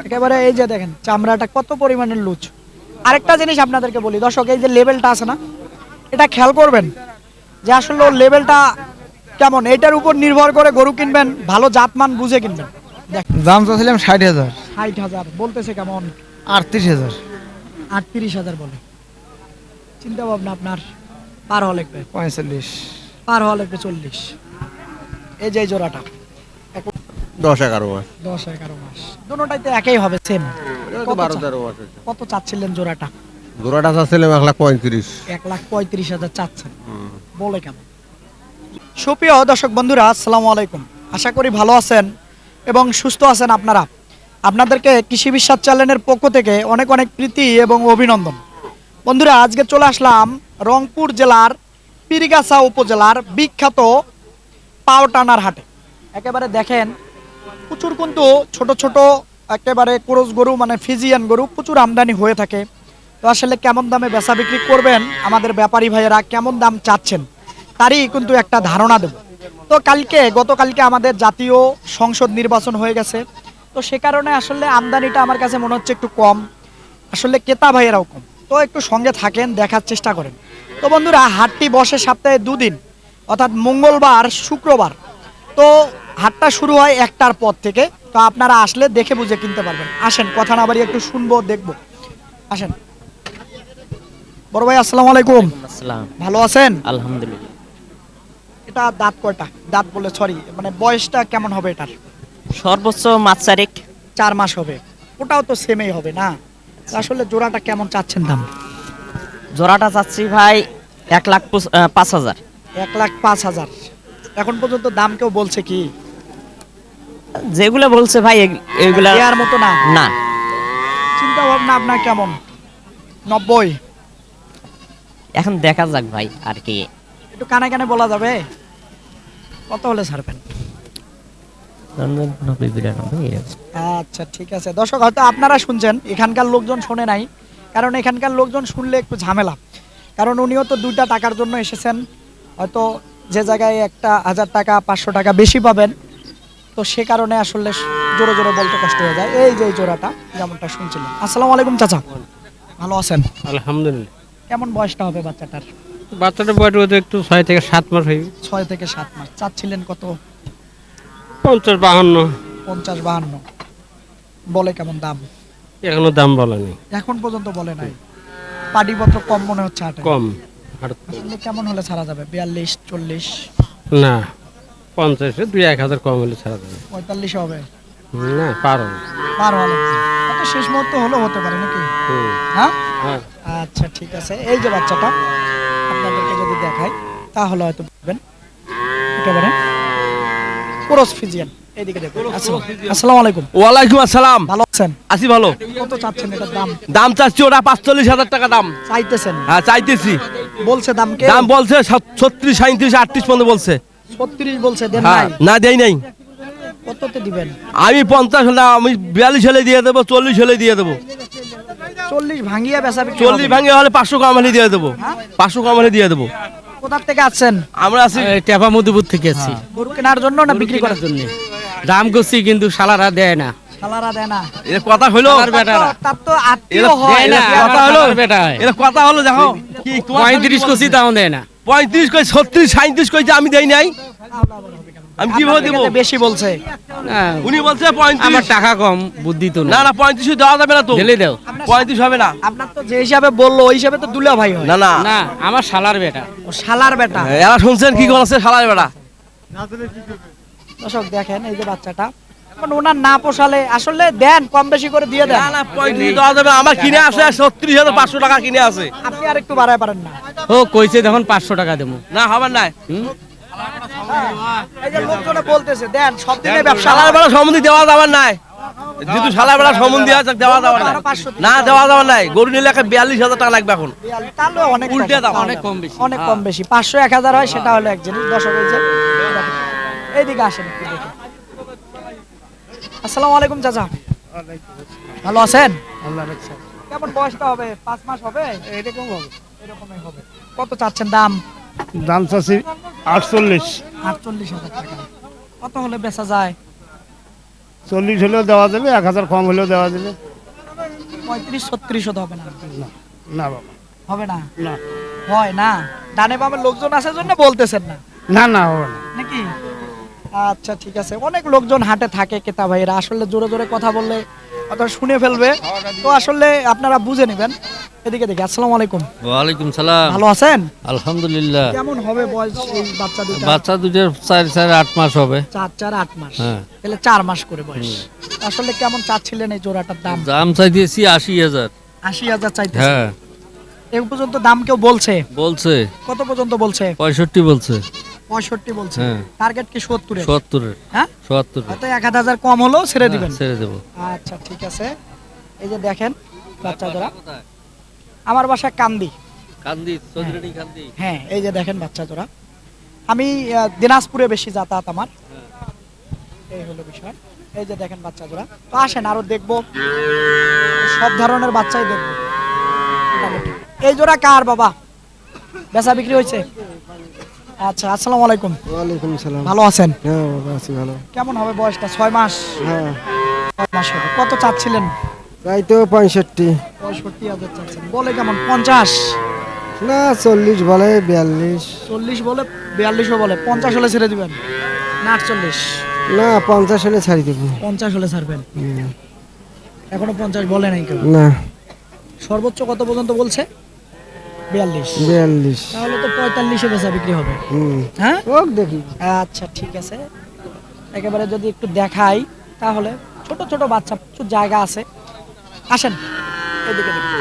একেবারে এই যে দেখেন চামড়াটা কত পরিমাণের লুজ। আরেকটা জিনিস আপনাদেরকে বলি দর্শক, এই যে লেভেলটা আছে না, এটা খেয়াল করবেন যে আসলে ওর লেভেলটা কেমন, এটার উপর নির্ভর করে গরু কিনবেন, ভালো জাতমান বুঝে কিনবেন। দাম চাচ্ছিলাম 60,000। 60,000 বলতেছে, কেমন 38,000। 38,000 বলে। চিন্তা ভাবনা আপনার পার হওয়া লাগবে, 45। পার হওয়া লাগবে 40। এই যে এই জোড়াটা 10-11 মাস। 10-11 মাস, দুটোটাইতে একই হবে, সেম। 12-13 মাস। কত চাচ্ছিলেন জোড়াটা? জোড়াটা চাচ্ছিলাম 1,35,000। 1,35,000 চাচ্ছেন, বলে কেমন? সুপ্রিয় দর্শক বন্ধুরা, আসসালামু আলাইকুম। আশা করি ভালো আছেন এবং সুস্থ আছেন আপনারা। আপনাদেরকে কৃষি বিশ্বাস চ্যানেলের পক্ষ থেকে অনেক অনেক প্রীতি এবং অভিনন্দন। বন্ধুরা, আজকে চলে আসলাম রংপুর জেলার পীরগাছা উপজেলার বিখ্যাত পাওটানার হাটে। একেবারে দেখেন প্রচুর কিন্তু ছোট ছোট একেবারে ক্রস গরু, মানে ফিজিয়ান গরু প্রচুর আমদানি হয়ে থাকে। তো আসলে কেমন দামে বেচা বিক্রি করবেন আমাদের ব্যাপারী ভাইয়েরা, কেমন দাম চাচ্ছেন তারই কিন্তু একটা ধারণা দেব। তো গতকালকে আমাদের জাতীয় সংসদ নির্বাচন হয়ে গেছে, তো সে কারণে আসলে আমদানিটা আমার কাছে মনে হচ্ছে একটু কম, আসলে ক্রেতা ভাইয়েরাও কম। তো একটু সঙ্গে থাকেন, দেখার চেষ্টা করেন। তো বন্ধুরা, হাটটি বসে সপ্তাহে দুদিন, অর্থাৎ মঙ্গলবার শুক্রবার। তো হাটটা শুরু হয় 1টার পর থেকে। তো আপনারা আসলে দেখে বুঝে কিনতে পারবেন। আসেন, কথা না বাড়িয়ে একটু শুনবো, দেখবো। আসেন। বড় ভাই আসসালামু আলাইকুম। আসসালাম। ভালো আছেন? আলহামদুলিল্লাহ। এটা দাঁত কয়টা? দাঁত বলে সরি, মানে বয়সটা কেমন হবে এটার? সর্বোচ্চ মাছ চারেক। 4 মাস হবে। ওটাও তো সেমই হবে না? আসলে জোড়াটা কেমন চাচ্ছেন দাম? জোড়াটা চাচ্ছি ভাই 1,05,000। 1,05,000। এখন পর্যন্ত দাম কেউ বলছে কি? যেগুলো বলছে ভাই এগুলা দেওয়ার মতো না? না। চিন্তা ভাবনা আপনার কেমন? 90? এখন দেখা যাক ভাই, আর কি একটু কানে কানে বলা যাবে? কত হলে ছাড়বেন? 90-92 আচ্ছা ঠিক আছে। দর্শক, হয়তো আপনারা শুনছেন, এখানকার লোকজন শোনে নাই, কারণ এখানকার লোকজন শুনলে একটু ঝামেলা। কারণ উনিও তো 2টা টাকার জন্য এসেছেন, হয়তো যে জায়গায় 1,000 টাকা 500 টাকা বেশি পাবেন, তো সে কারণে আসলে জোরে জোরে বলতে কষ্ট হয়ে যায়। এই যে এই জোড়াটা যেমনটা শুনছিলেন। আসসালামু আলাইকুম চাচা, ভালো আছেন? আলহামদুলিল্লাহ। কেমন বয়সটা হবে বাচ্চাটার? বাচ্চাটা বয়স হতে একটু 6 থেকে 7 মাস হয়ে 6 থেকে 7 মাস। চাচ্ছিলেন কত? 50-52। 50-52 বলে কেমন দাম? এখনো দাম বলেনি। এখন পর্যন্ত বলে নাই। পাটিপত্র কম মনে হচ্ছে হাটে। কম। আসলে কেমন হলে ছাড়া যাবে? 42-40? না, 50-এ 2-1,000 কম হলে ছাড়া যাবে। 45 হবে? না, পারো। পার হলে কত শেষ মুহূর্তে হলেও হতে পারে নাকি? হ্যাঁ, আচ্ছা ঠিক আছে। এই যে বাচ্চাটা আপনাদেরকে যদি দেখাই তাহলে হয়তো বুঝবেন। একেবারে ক্রস ফিজিয়ান। এইদিকে দেখুন। আসসালামু আলাইকুম। ওয়ালাইকুম আসসালাম। ভালো আছেন? আছি ভালো। কত চাচ্ছেন এটার দাম? দাম চাচ্ছি ওটা 45,000 টাকা দাম। চাইতেছেন? হ্যাঁ চাইতেছি। বলছে দাম কে? দাম বলছে 36, 37, 38 পর্যন্ত বলছে। 36 বলছে, দেন হ্যাঁ, নাই? না দেই নাই। কততে দিবেন? আমি 50 হলে, আমি 42 হলে দিয়ে দেবো, 40 হলে দিয়ে দেবো। 40 ভাঙিয়া বেচা বিক্রি 40 হবে? ভাঙে হলে 500 কম হলে দিয়ে দেবো। হ্যাঁ? 500 কম হলে দিয়ে দেবো। কোথা থেকে আসছেন? আমরা আছি টেপা মধুপুর থেকে আছি। গরু কেনার জন্য না বিক্রি করার জন্য? দাম করছি কিন্তু শালারা দেয় না। শালারা দেয় না? এর কথা হলো, তার তো আত্মীয় হয় দেয় না, না। কথা হলো, বেটা হয়। এর কথা হলো, দেখো কি তোমার 35 করছি তাও দেয় না। 35 কই, 36, 37 কইছে, আমি দেই নাই। আমি কিভাবে দেবো? আপনার থেকে বেশি বলছে। না, উনি বলছে 35। আমার টাকা কম, বুদ্ধি তো না না। না, 35 দেওয়া যাবে না তো। ঢেলে দাও। 35 হবে না। আপনার তো যে হিসাবে বললো ওই হিসাবে তো দুলা ভাই হয়। না না, না, আমার শালার বেটা। ও শালার বেটা। এরা শুনছেন কি করছে শালার বেটা। দর্শক দেখেন, এই যে বাচ্চাটা, এখন ওনার না পোষালে আসলে দেন, কম বেশি করে দিয়ে দেন। না না, 35 দেওয়া যাবে না। আমার কিনে আছে 36,500 টাকা কিনে আছে। আপনি আর একটু বাড়ায় পারেন না? ও কইছে তখন 500 টাকা দেবো। না হবে না। এই যে লোকজনে বলতেছে দেন, সব দিনে ব্যবসা। শালার বেটা সম্বন্ধে দেওয়া যাবে না। যেহেতু শালার বেটা সম্বন্ধে আছে, দেওয়া যাবে না। না দেওয়া যাবে না। গরু নিলে 42,000 টাকা লাগবে এখন। তাহলে অনেক উল্টে দাম। অনেক কম বেশি। অনেক কম বেশি। 500-1000 হয়, সেটা হলো এক জিনিস। দর্শক এই যে এইদিকে আসেন একটু দেখুন। আসসালামু আলাইকুম চাচা, ভালো আছেন? কেমন বয়সটা হবে? 5 মাস হবে? এরকম হবে। এরকমই হবে। কত চাচ্ছেন দাম? দাম চাচ্ছি 48। 48,000 টাকা। কত হলে বেচা যায়? 40 হলেও দেওয়া যাবে, 1000 কম হলেও দেওয়া যাবে। 35-36 তো হবে না? না বাবা, হবে না? না হয় না? ডানে বামে লোকজন আছে জন্য বলতেছেন না না না হবে না। নাকি? আচ্ছা ঠিক আছে, অনেক লোকজন হাটে থাকে ক্রেতা ভাইরা, আসলে জোরে জোরে কথা বললে অথবা শুনে ফেলবে, তো আসলে আপনারা বুঝে নেবেন। এদিকে দেখি। আসসালামু আলাইকুম। ওয়ালাইকুম সালাম। ভালো আছেন? আলহামদুলিল্লাহ। কেমন হবে বয়স এই বাচ্চা দুটো? বাচ্চা দুটোর 4-8 মাস হবে। 4-8 মাস, হ্যাঁ। তাহলে 4 মাস করে বয়স। আসলে কেমন চাচ্ছিলেন এই জোড়াটার দাম? দাম চাইতেছি 80,000। 80,000 চাইতেছেন? হ্যাঁ এই পর্যন্ত দাম কেউ বলছে? বলছে কত পর্যন্ত বলছে? 65 বলছে। 65 বলছে। হ্যাঁ। টার্গেট কি 70 এর? 70 এর। হ্যাঁ, 70 এর। হয়তো 1,000 কম হলো ছেড়ে দিবেন। হ্যাঁ, ছেড়ে দেবো। আচ্ছা ঠিক আছে। এই যে দেখেন বাচ্চা জোড়া, আমার বাসা কান্দি। কান্দি, চৌধুরানী কান্দি। হ্যাঁ, এই যে দেখেন বাচ্চা জোড়া। আমি দিনাজপুরে বেশি যাতায়াত আমার, এই হলো বিষয়। এই যে দেখেন বাচ্চা জোড়া, তো আসেন আরো দেখবো, সব ধরনের বাচ্চাই দেখবো মোটামুটি। এই জোড়া কার বাবা? বেচা বিক্রি হয়েছে? আচ্ছা, আসসালামু আলাইকুম। ওয়ালাইকুম সালাম। ভালো আছেন? হ্যাঁ বাবা, আছি ভালো। কেমন হবে বয়সটা? 6 মাস? হ্যাঁ, 6 মাস হবে। কত চাচ্ছিলেন? তাই তো 65। 65,000 চাচ্ছেন। বলে কেমন? 50? না 40 বলে, 42। 40 বলে, 42ও বলে। 50 হলে ছেড়ে দিবেন না? 48? না 50 হলে ছাড়ি দেবো। 50 হলে ছাড়বেন? এখনো 50 বলে নাই কেউ? না সর্বোচ্চ কত পর্যন্ত বলছে? 42? 42। তাহলে তো 45-এ বেচা বিক্রি হবে। হুম, হ্যাঁ, ওক দেখি। আচ্ছা ঠিক আছে। একেবারে যদি একটু দেখাই তাহলে, ছোট ছোট বাচ্চা, প্রচুর জায়গা আছে। আসেন এদিকে দেখুন।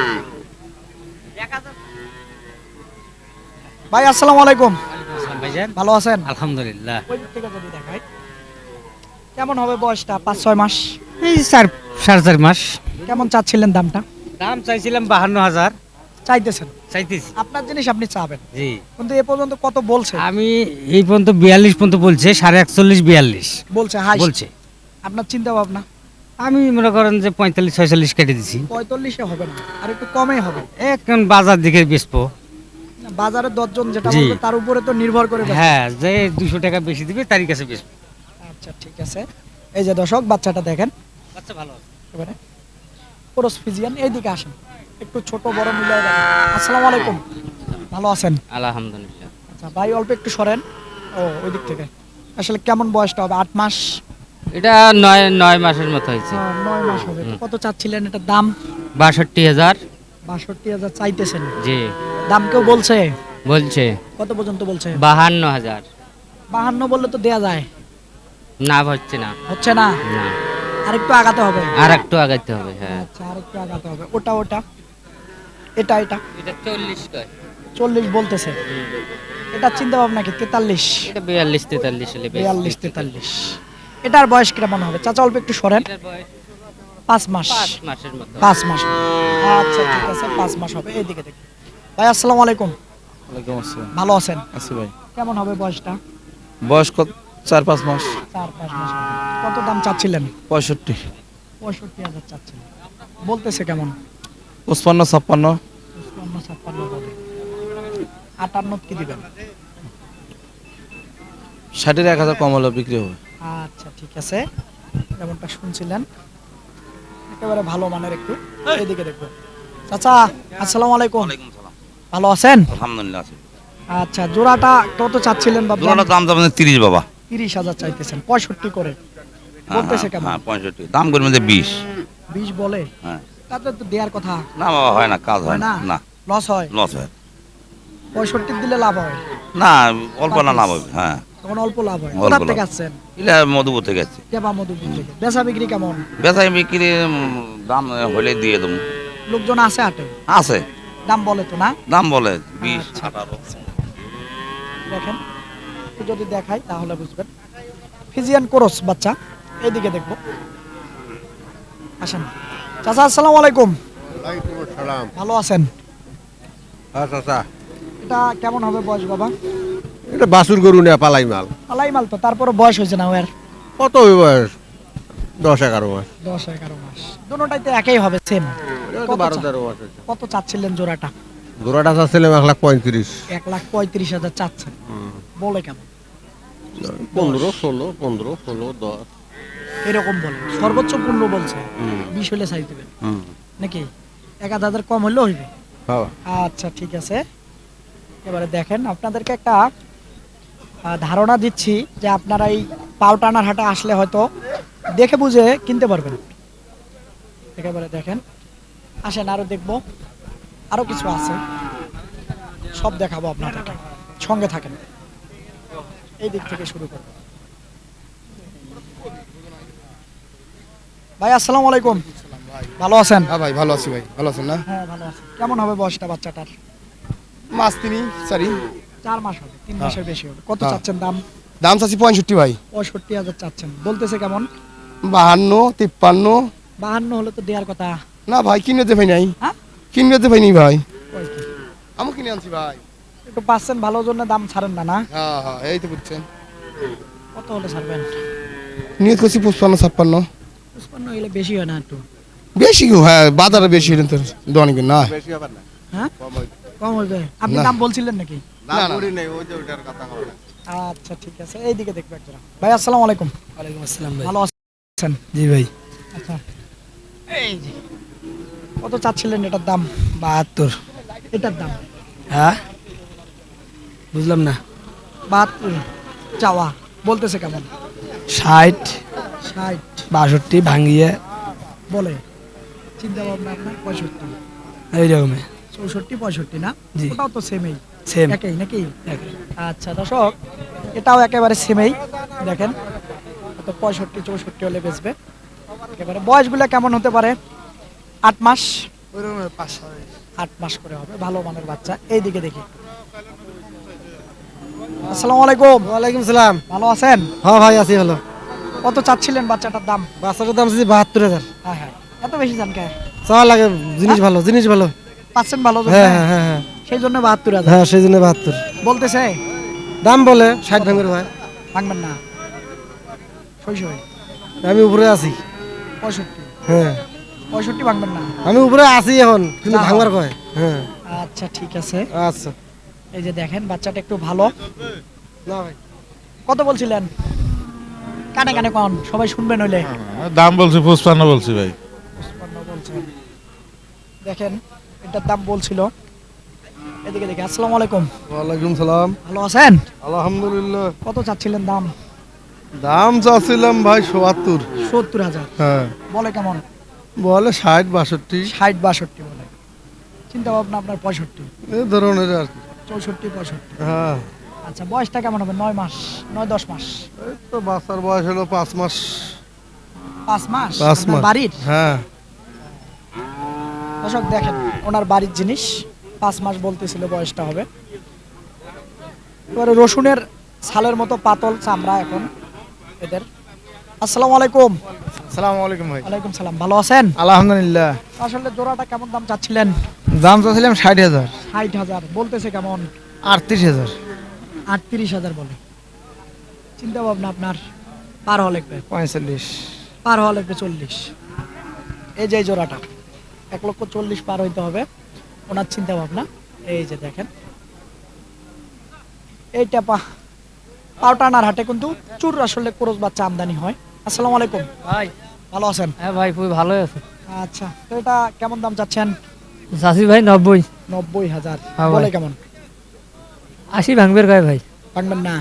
ভাই আসসালামু আলাইকুম। ভাইজান ভালো আছেন? আলহামদুলিল্লাহ। ওই দিক থেকে যদি দেখাই, কেমন হবে বয়সটা? 5-6 মাস? এই 4.5 মাস। কেমন চাচ্ছিলেন দামটা? দাম চাইছিলাম 52,000 চাইতেছেন? চাইতেছি। আপনার জিনিস আপনি চাবেন, জি, কিন্তু এ পর্যন্ত কত বলছে? আমি এই পর্যন্ত 42 পর্যন্ত বলছে, 41.5-42 বলছে হাই? বলছে। আপনার চিন্তা ভাবনা? আমি মনে করেন যে 45-46 কেটে দিছি। 45-এ হবে না, আর একটু কমই হবে। এখন বাজার দিকে বেচবো। বাজারে 10 জন যেটা জি। বলবে তার উপরে তো নির্ভর করে বেচা। হ্যাঁ, যে 200 টাকা বেশি দিবে তারই কাছে বেচবো। আচ্ছা ঠিক আছে। এই যে দর্শক, বাচ্চাটা দেখেন আচ্ছা, ভালো আছে। এবারে ক্রস ফিজিয়ান। এইদিকে আসেন, একটু ছোট বড় মিলাই দেখেন। আসসালামু আলাইকুম। ভালো আছেন? আলহামদুলিল্লাহ। আচ্ছা ভাই, অল্প একটু সরেন। ও, ওই দিক থেকে। আসলে কেমন বয়সটা হবে? 8 মাস? এটা 9 মাসের মতো হয়েছে। 9 মাস হবে। তো কত চাচ্ছিলেন এটার দাম? 62,000। 62,000 চাইতেছেন? জি, দাম কেউ বলছে? বলছে কত পর্যন্ত বলছে? 52,000। 52 বললে তো দেয়া যায়। না হচ্ছে না। হচ্ছে না? না, আর একটু আগাতে হবে। আর একটু আগাইতে হবে। হ্যাঁ, আচ্ছা, আর একটু আগাতে হবে। ওটা ওটা, এটা এটা এটা 40 কয়। 40 বলতেছে। এটা চিন্তা ভাবনা কি 43? এটা 42-43 হলে বেশ। 42-43। এটার বয়স কেমন হবে? চাচা অল্প একটু সরেন। এটার বয়স 5 মাস? 5 মাসের মতো। 5 মাস। আচ্ছা ঠিক আছে, 5 মাস হবে। এইদিকে দেখুন। ভাই আসসালামু আলাইকুম। ওয়ালাইকুম আসসালাম। ভালো আছেন? আছি ভাই। কেমন হবে বয়সটা? বয়স কত? 4-5 মাস। 4-5 মাস হবে। কত দাম চাচ্ছিলেন? 65, 65,000 চাচ্ছিলেন। বলতেছে কেমন? 55, 56। 56 বলে। 58 কি দিবেন? 60-এর 1,000 কম হলে বিক্রি হবে। আচ্ছা ঠিক আছে, যেমনটা শুনছিলেন একেবারে ভালো মানের। একটু এদিকে দেখবো। চাচা আসসালামু আলাইকুম। ভালো আছেন? আলহামদুলিল্লাহ আছি। আচ্ছা, জোড়াটা কত চাচ্ছিলেন বাবা? জোড়াটার দাম যাবে 30 বাবা। 30,000 চাইতেছেন। 65 করে বলতেছে কেমন? হ্যাঁ 65, দাম করে মধ্যে 20। 20 বলে? হ্যাঁ। তাতে তো দেওয়ার কথা। না বাবা, হয় না, কাজ হয় না। না, লস হয়? লস হয় 65 দিলে লাভ হয়? না, অল্প না লাভ হবে। হ্যাঁ, তখন অল্প লাভ হয়। অল্প কোথা থেকে লাভ। আসছেন? এটা মধুপুর থেকে আছে। কেবা মধুপুর থেকে। বেচা বিক্রি কেমন? বেচাই বিক্রি দাম হলে দিয়ে দেবো। লোকজন আছে হাটে? আছে, দাম বলে তো না? দাম বলে 20, আচ্ছা। 18। দেখেন একটু যদি দেখাই তাহলে বুঝবেন। ফিজিয়ান ক্রস বাচ্চা। এইদিকে দেখবো। আসেন চাচা, আসসালামু আলাইকুম। ওয়ালাইকুম আসসালাম। ভালো আছেন? আচ্ছা, এটা কেমন হবে বয়স বাবা? এটা বাছুর গরু নিয়ে পালাই মাল। আলাই মাল তো, তারপরে বয়স হয়েছে না ওর? কত ওই বয়স? 10-11 মাস। 10-11 মাস। দুটোটাই তো একই হবে, সেম। এটা তো 12-13 মাস হয়েছে। কত চাচ্ছিলেন জোড়াটা? জোড়াটা চাচ্ছিলাম 1,35,000। 1,35,000 চাচ্ছেন। বলে কেমন? 15, 16, 15, 16, 10। এরকম বলে সর্বোচ্চ 15 বলছে, 20 হলে সাইজ দিবেন নাকি? 1,000 কম হলেও হইবে। আচ্ছা ঠিক আছে, এবারে দেখেন আপনাদেরকে একটা ধারণা দিচ্ছি যে আপনারা এই পাউটানার হাটে আসলে হয়তো দেখে বুঝে কিনতে পারবেন। একেবারে দেখেন, আসেন আরো দেখবো, আরো কিছু আছে, সব দেখাবো আপনাদেরকে, সঙ্গে থাকেন। এই দিক থেকে শুরু করব। ভাই আসসালামু আলাইকুম, ভালো আছেন? হ্যাঁ ভাই ভালো আছি ভাই, ভালো আছেন না? হ্যাঁ ভালো আছি। কেমন হবে বয়সটা বাচ্চাটার? মাস 3-4 4 মাস হবে, 3 মাসের বেশি হবে। কত হ্যাঁ। চাচ্ছেন দাম? দাম চাচ্ছি 65 ভাই। 65,000 চাচ্ছেন, বলতেছে কেমন? 52, 53। 52 হলে তো দেওয়ার কথা। না ভাই কিনে দে ভাই নাই। হ্যাঁ? কিনে দে ভাই নি ভাই। ওই কি? আমি কিনে আনছি ভাই। একটু পাচ্ছেন ভালো জন্য দাম ছাড়েন না, না? হ্যাঁ হ্যাঁ এই তো বুঝছেন। কত হলে ছাড়বেন? নিয়ত করছি 55-56। 55 হলে বেশি হয় না একটু? বেশি গো, হ্যাঁ বাজারে বেশি এটা তো দোকানে না। বেশি হবে না। হ্যাঁ কম হবে? আপনি না। দাম বলছিলেন নাকি? না না, না। করি নাই, ওই যে ওইটার কথা বলে। আচ্ছা ঠিক আছে, এইদিকে দেখবো একজোড়া। ভাই আসসালামু আলাইকুম। ওয়ালাইকুম আসসালাম ভাই। ভালো আছেন? জি ভাই। আচ্ছা এই যে কত চাচ্ছিলেন এটার দাম? 72। এটার দাম হ্যাঁ বুঝলাম না। 72 চাওয়া, বলতেছে কেমন? 60 60 62 ভাঙিয়ে বলে। চিন্তা ভাবনা আপনার 65, এইরকমই 64 65 না? জি। ওটাও তো সেমই, সেম। একই নাকি? আচ্ছা দর্শক, এটাও একেবারে সেমই। দেখেন তো 65 64 হলে বেচবে। একেবারে বয়সগুলো কেমন হতে পারে? 8 মাস, 8 মাস করে হবে, ভালো মানের বাচ্চা। এইদিকে দেখি। আসসালামু আলাইকুম। ওয়ালাইকুম সালাম। ভালো আছেন? হ্যাঁ ভাই আছি ভালো। কত চাচ্ছিলেন বাচ্চাটার দাম? বাচ্চাটার দাম চাচ্ছি 72,000। হ্যাঁ হ্যাঁ, এত বেশি দাম কে? চাওয়া লাগে, জিনিস ভালো, জিনিস ভালো। পাচ্ছেন ভালো জন্য? হ্যাঁ হ্যাঁ হ্যাঁ হ্যাঁ সেই জন্য 72,000 হ্যাঁ সেই জন্য 72 বলতেছে। দাম বলে 60 ভাঙবে ভাই। ভাঙবেন না? সই আমি উপরে আছি। 65 হ্যাঁ 65 ভাঙবেন না? আমি উপরে আছি এখন, কিন্তু না। ভাঙবার কয়। হ্যাঁ আচ্ছা ঠিক আছে, আচ্ছা। এই যে দেখেন বাচ্চাটা একটু ভালো। না ভাই কত বলছিলেন? কানে কানে কোন, সবাই শুনবেন হইলে। দাম বলছি 55 বলছি ভাই। 55 বলছেন। দেখেন এটার দাম বলছিল। এদিকে দেখি। আসসালামু আলাইকুম। ওয়ালাইকুম সালাম। ভালো আছেন? আলহামদুলিল্লাহ। কত চাচ্ছিলেন দাম? দাম চাচ্ছিলাম ভাই 77। 70,000 হ্যাঁ বলে কেমন? বলে 60 62 60 62 বলে। চিন্তা ভাবনা আপনার 65 এই ধরনের আর কি। 64 65। হ্যাঁ আচ্ছা বয়সটা কেমন হবে? 9 মাস 9-10 মাস? এই তো বাচ্চার বয়স হলো 5 মাস। 5 মাস? 5 আপনার মাস বাড়ির? হ্যাঁ। দর্শক দেখেন ওনার বাড়ির জিনিস, 5 মাস বলতেছিল বয়সটা হবে। এবারে রসুনের ছালের মতো পাতল চামড়া এখন এদের। আসসালামু আলাইকুম। আসসালামু আলাইকুম ভাই। ওয়ালাইকুম সালাম, ভালো আছেন? আলহামদুলিল্লাহ। আসলে জোড়াটা কেমন দাম চাচ্ছিলেন? দাম চাচ্ছিলাম 60,000। 60,000 বলতেছে কেমন? 38,000। 38,000 বলে। চিন্তা ভাবনা আপনার পার হওয়া লাগবে, 45। পার হওয়া লাগবে 40। এই যে এই জোড়াটা 1,40,000 পার হইতে হবে ওনার চিন্তা ভাবনা। এই যে দেখেন এইটা পাউটানার হাটে কিন্তু চুর আসলে ক্রোজ বাচ্চা আমদানি হয়। আসসালামু আলাইকুম ভাই ভালো আছেন? হ্যাঁ ভাই খুবই ভালোই আছে। আচ্ছা তো এটা কেমন দাম চাচ্ছেন? চাষি ভাই 90। 90,000 হ্যাঁ ভাই। বলে কেমন? 80 ভাঙবের গায়ে ভাই। ভাঙবেন না?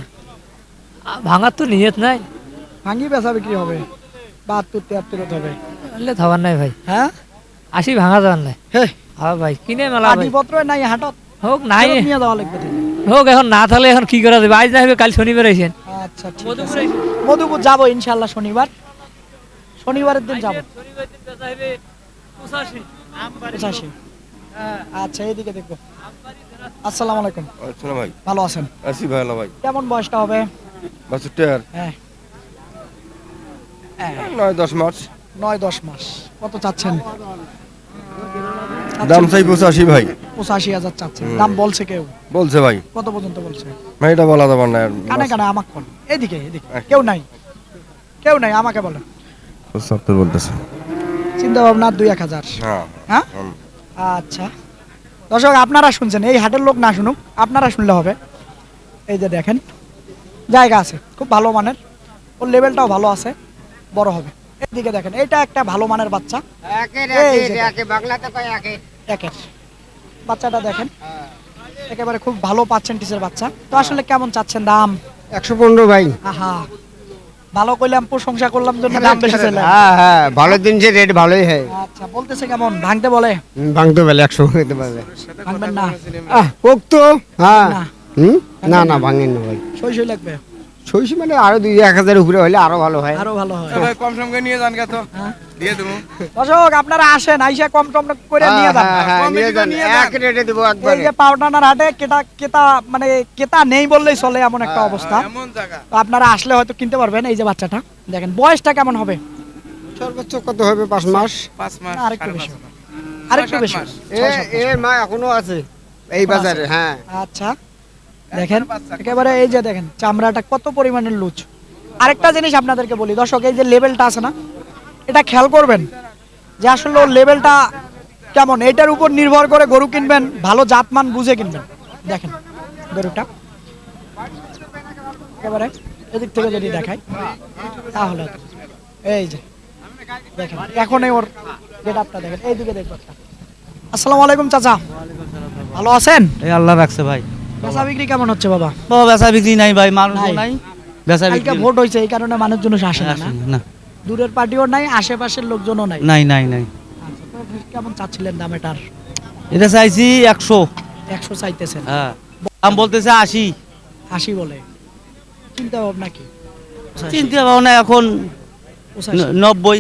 ভাঙার তো নিয়ত নাই। ভাঙি বেচা বিক্রি হবে 72-73 হবে। বললে থাবার নাই ভাই। হ্যাঁ 80 ভাঙা যাবার নাই। হে হ্যাঁ ভাই কিনে মেলা ভাই। আদিপত্র নাই হাটত, হোক নাই ফেরত নিয়ে যাওয়া লাগবে তাহলে। হোক, এখন না থাকলে এখন কি করা যাবে? আজ না হবে কাল শনিবার আইছেন। আচ্ছা ঠিক আছে, মধুপুর যাবো ইনশাআল্লাহ শনিবার, শনিবারের দিন যাবো। 85। আচ্ছা এইদিকে দেখবো। আসসালামু আলাইকুম। আসসালাম ভাই। ভালো আছেন? আছি ভালো ভাই। কেমন বয়সটা হবে? 62 হ্যাঁ 9-10 মাস। 9-10 মাস। কত চাচ্ছেন? দাম চাই 85 ভাই। 85,000 চাচ্ছেন, দাম বলছে কেউ? বলছে ভাই। কত পর্যন্ত বলছে? ভাই এটা বলা যাবে না। কানে কানে আমাকে বল। এদিকে এদিকে কেউ নাই, কেউ নাই, আমাকে বলেন। 70 বলতেছে। চিন্তা ভাবনা 2-1,000। হ্যাঁ হ্যাঁ আচ্ছা দর্শক আপনারা শুনছেন, এই হাটের লোক না শুনুক, আপনারা শুনলে হবে। এই যে দেখেন জায়গা আছে খুব ভালো মানের, ওর লেভেলটাও ভালো আছে। বড় হবে। এদিকে দেখেন, এটা একটা ভালো মানের বাচ্চা। এই যে একের বাচ্চাটা দেখেন, একেবারে খুব ভালো পার্সেন্টেজের বাচ্চা। তো আসলে কেমন চাচ্ছেন দাম? 115 ভাই। আহা, ভালো কইলাম, প্রশংসা করলাম জন্য দাম বেশি চাইলাম। হ্যাঁ ভালো দিন যে রেট ভালোই হয়। আচ্ছা, বলতেছে কেমন? ভাঙতে বলে? ভাঙতে পারলে 100 হইতে পারবে। ভাঙবেন না? পোক্ত হ্যাঁ। না না ভাঙেন না ভাই। সই সই লাগবে, সইসি মানে আরো 2-1000 উপরে হলে আরো ভালো হয়। আরো ভালো হয়। কম সম করে নিয়ে যান তো দিয়ে দেবো। দর্শক আপনারা আসেন, আইসা কম টম করে নিয়ে যান। এক রেটে দেবো এই একবারে। যে পাউডানার হাটে কেতা নেই বললেই চলে, এমন একটা অবস্থা। তো আপনারা আসলে হয়তো কিনতে পারবেন। এই যে বাচ্চাটা দেখেন, বয়সটা কেমন হবে? সর্বোচ্চ কত হবে? 5 মাস। না, আরেকটু বেশি হবে, আরেকটু বেশি হবে। 6-7 মাস। এর মা এখনো আছে এই বাজারে। হ্যাঁ আচ্ছা দেখেন, একেবারে এই যে দেখেন চামড়াটা কত পরিমাণের লুজ। আরেকটা জিনিস আপনাদেরকে বলি দর্শক, এই যে লেভেলটা আছে না, এটা খেয়াল করবেন যে আসলে ওর লেভেলটা কেমন। এটার উপর নির্ভর করে গরু কিনবেন, ভালো জাতমান বুঝে কিনবেন। দেখেন গরুটা একেবারে এদিক থেকে যদি দেখাই তাহলে এই যে দেখেন, এখনই ওর গেটআপটা দেখেন। এইদিকে দেখবেন। আসসালামু আলাইকুম চাচা, ভালো আছেন? এই আল্লাহ রাখছে ভাই। বেচা বিক্রি কেমন হচ্ছে বাবা? বাবা বেচা বিক্রি নাই ভাই, মানুষ নাই। নাই বেচা কালকে বিক্রি ভোট হয়েছে, এই কারণে মানুষজন আসে না। না দূরের পার্টিও নাই, আশেপাশের লোকজনও নাই। নাই নাই নাই। আচ্ছা, তো কেমন চাচ্ছিলেন দাম এটার? এটা চাইছি 100। 100 চাইতেছেন, হ্যাঁ দাম বলতেছে 80। 80 বলে। চিন্তা ভাবনা কি? চিন্তা ভাবনা এখন 85?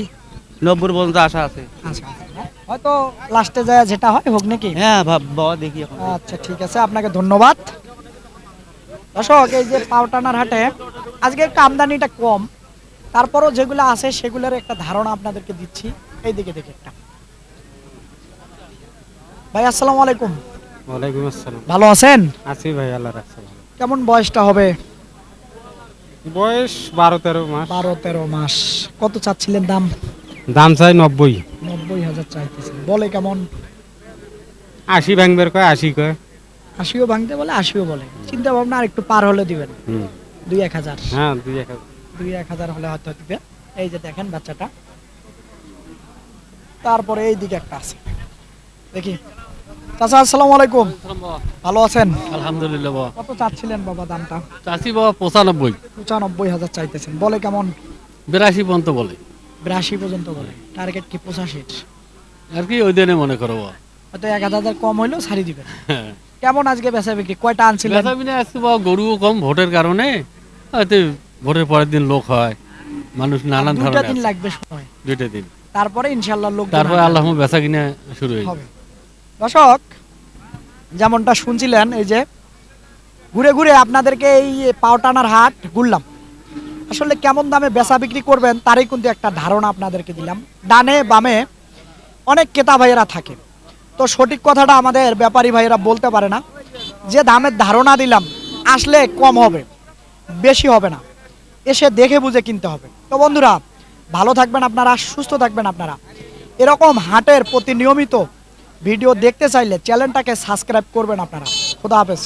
90 পর্যন্ত আশা আছে। আচ্ছা, হয়তো লাস্টে যায় যেটা হয় হোক নাকি? হ্যাঁ বাবা দেখি এখন। আচ্ছা ঠিক আছে, আপনাকে ধন্যবাদ। দর্শক এই যে পাউটানার হাটে আজকে একটু আমদানিটা কম, তারপরও যেগুলো আছে সেগুলোর একটা ধারণা আপনাদেরকে দিচ্ছি। এইদিকে দেখে একটা ভাই, আসসালামু আলাইকুম। ওয়ালাইকুম আসসালাম। ভালো আছেন? আছি ভাই, আল্লাহ রাখছে ভালো। কেমন বয়সটা হবে? বয়স 12-13 মাস। 12-13 মাস। কত চাচ্ছিলেন দাম? দাম চাই 90। 90,000 চাইতেছেন, বলে কেমন? 80 ভাঙবের কয়, 80 কয়। 80ও ভাঙতে বলে, 80ও বলে। চিন্তা ভাবনা আর একটু পার হলে দিবেন। 2-1,000। হ্যাঁ 2-1 2-1,000 হলে হয়তো দিবে। এই যে দেখেন বাচ্চাটা, তারপরে এই দিকে একটা আছে দেখি। চাচা আসসালামু আলাইকুম, ভালো আছেন? আলহামদুলিল্লাহ বাবা। কত চাচ্ছিলেন বাবা দামটা? চাষি বাবা 95, 95,000 চাইতেছেন, বলে কেমন? 82 পর্যন্ত বলে 82 পর্যন্ত বলে। টার্গেট কি 85? আর কি, ওই দিনে মনে করো বাবা। হয়তো 1,000 কম হইলেও ছাড়ি দিবেন। কেমন আজকে বেচা বিক্রি? কয়টা আনছিলেন? বেচা বিনে আসছে বাবা, গরুও কম ভোটের কারণে। হয়তো ভোটের পরের দিন লোক হয়, মানুষ নানান 2টা ধরনের দিন আছে। লাগবে সময়, 2টা দিন, তারপরে ইনশাআল্লাহ লোক তারপরে আল্লাহ বেচা কিনে শুরু হয়ে হবে। দর্শক যেমনটা শুনছিলেন, এই যে ঘুরে ঘুরে আপনাদেরকে এই পাউটানার হাট ঘুরলাম। আসলে কেমন দামে বেচা বিক্রি করবেন তারই কিন্তু একটা ধারণা আপনাদেরকে দিলাম। ডানে বামে অনেক ক্রেতা ভাইয়েরা থাকে, তো সঠিক কথাটা আমাদের ব্যাপারী ভাইয়েরা বলতে পারে না। যে দামের ধারণা দিলাম, আসলে কম হবে, বেশি হবে না, এসে দেখে বুঝে কিনতে হবে। তো বন্ধুরা ভালো থাকবেন আপনারা, সুস্থ থাকবেন আপনারা। এরকম হাটের প্রতি নিয়মিত ভিডিও দেখতে চাইলে চ্যানেলটাকে সাবস্ক্রাইব করবেন আপনারা। খোদা হাফেজ।